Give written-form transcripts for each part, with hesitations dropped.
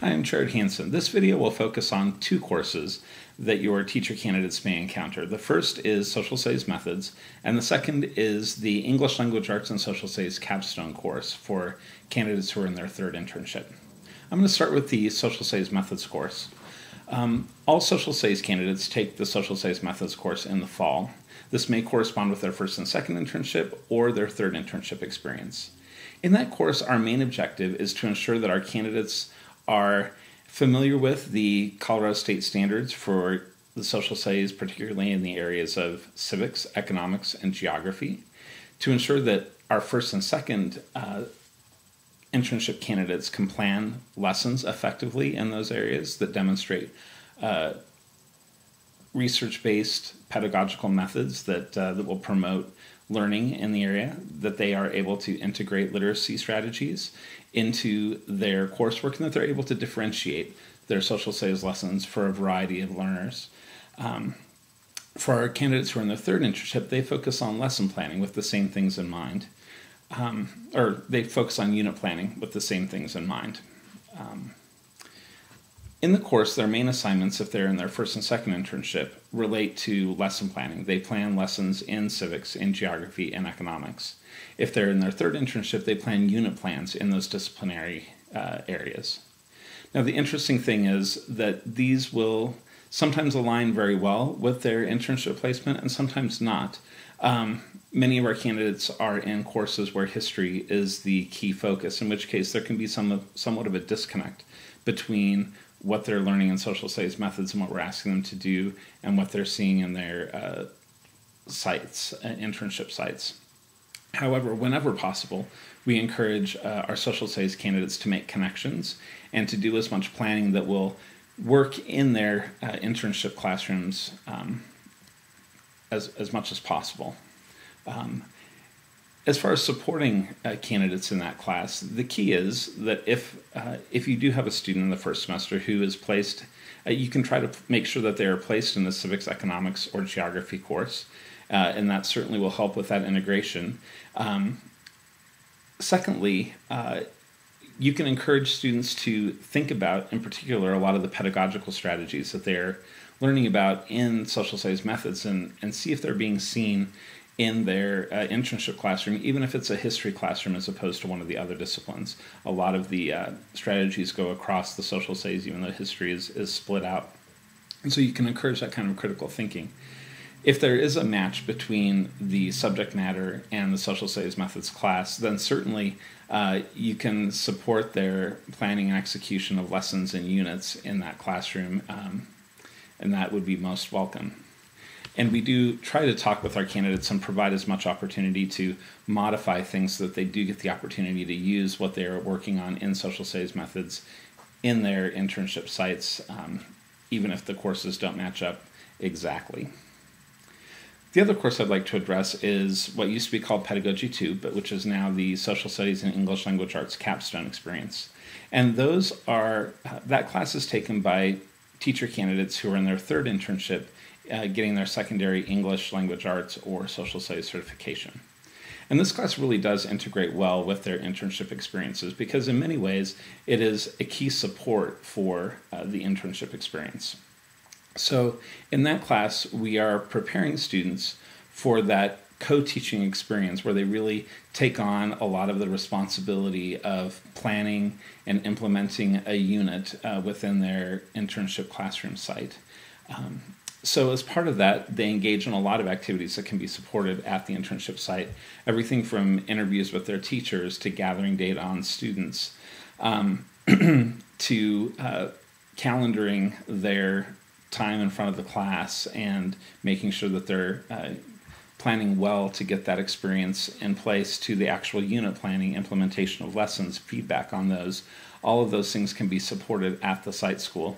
Hi, I'm Jarrod Hanson. This video will focus on two courses that your teacher candidates may encounter. The first is Social Studies Methods, and the second is the English Language Arts and Social Studies Capstone course for candidates who are in their third internship. I'm going to start with the Social Studies Methods course. All Social Studies candidates take the Social Studies Methods course in the fall. This may correspond with their first and second internship or their third internship experience. In that course, our main objective is to ensure that our candidates are familiar with the Colorado State standards for the social studies, particularly in the areas of civics, economics, and geography, to ensure that our first and second internship candidates can plan lessons effectively in those areas that demonstrate research-based pedagogical methods that will promote learning in the area, that they are able to integrate literacy strategies into their coursework, and that they're able to differentiate their social studies lessons for a variety of learners. For our candidates who are in their third internship, they focus on lesson planning with the same things in mind, or they focus on unit planning with the same things in mind. In the course, their main assignments, if they're in their first and second internship, relate to lesson planning. They plan lessons in civics, in geography, and economics. If they're in their third internship, they plan unit plans in those disciplinary areas. Now, the interesting thing is that these will sometimes align very well with their internship placement and sometimes not. Many of our candidates are in courses where history is the key focus, in which case there can be somewhat of a disconnect between what they're learning in social studies methods and what we're asking them to do and what they're seeing in their sites, internship sites. However, whenever possible, we encourage our social studies candidates to make connections and to do as much planning that will work in their internship classrooms as much as possible. As far as supporting candidates in that class, the key is that if you do have a student in the first semester who is placed, you can try to make sure that they are placed in a civics, economics, or geography course, and that certainly will help with that integration. Secondly, you can encourage students to think about, in particular, a lot of the pedagogical strategies that they're learning about in social studies methods and see if they're being seen in their internship classroom, even if it's a history classroom as opposed to one of the other disciplines. A lot of the strategies go across the social studies, even though history is split out. And so you can encourage that kind of critical thinking. If there is a match between the subject matter and the social studies methods class, then certainly you can support their planning and execution of lessons and units in that classroom, and that would be most welcome. And we do try to talk with our candidates and provide as much opportunity to modify things so that they do get the opportunity to use what they're working on in social studies methods in their internship sites, even if the courses don't match up exactly. The other course I'd like to address is what used to be called Pedagogy 2, but which is now the Social Studies and English Language Arts Capstone experience. And those are, that class is taken by teacher candidates who are in their third internship, getting their secondary English Language Arts or Social Studies certification. And this class really does integrate well with their internship experiences because in many ways it is a key support for the internship experience. So in that class, we are preparing students for that co-teaching experience where they really take on a lot of the responsibility of planning and implementing a unit within their internship classroom site. So as part of that, they engage in a lot of activities that can be supported at the internship site, everything from interviews with their teachers to gathering data on students, to calendaring their time in front of the class and making sure that they're planning well to get that experience in place, to the actual unit planning, implementation of lessons, feedback on those. All of those things can be supported at the site school.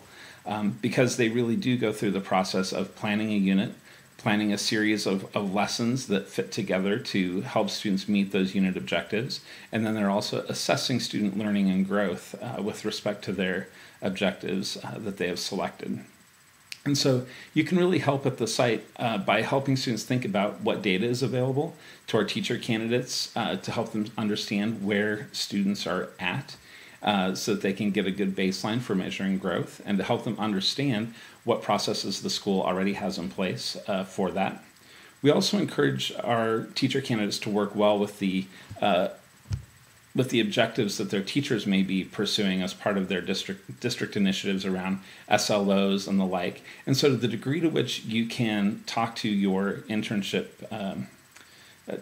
Because they really do go through the process of planning a unit, planning a series of lessons that fit together to help students meet those unit objectives, and then they're also assessing student learning and growth with respect to their objectives that they have selected. And so you can really help at the site by helping students think about what data is available to our teacher candidates to help them understand where students are at so that they can get a good baseline for measuring growth, and to help them understand what processes the school already has in place for that. We also encourage our teacher candidates to work well with the objectives that their teachers may be pursuing as part of their district initiatives around SLOs and the like. And so to the degree to which you can talk to your internship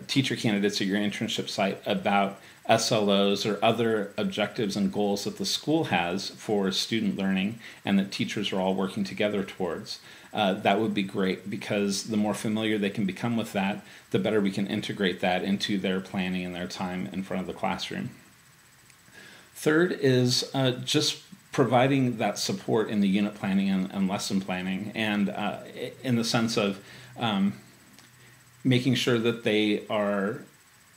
teacher candidates at your internship site about SLOs or other objectives and goals that the school has for student learning and that teachers are all working together towards, that would be great, because the more familiar they can become with that, the better we can integrate that into their planning and their time in front of the classroom. Third is just providing that support in the unit planning and lesson planning, and in the sense of making sure that they are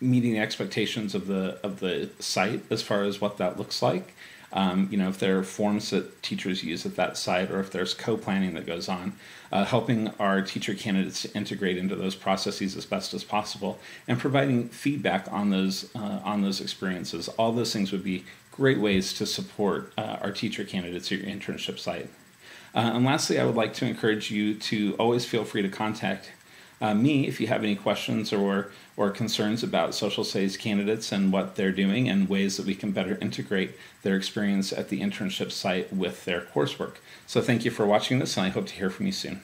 meeting the expectations of the site as far as what that looks like. If there are forms that teachers use at that site, or if there's co-planning that goes on, helping our teacher candidates to integrate into those processes as best as possible, and providing feedback on those experiences. All those things would be great ways to support our teacher candidates at your internship site. And lastly, I would like to encourage you to always feel free to contact me if you have any questions or concerns about social studies candidates and what they're doing, and ways that we can better integrate their experience at the internship site with their coursework. So thank you for watching this, and I hope to hear from you soon.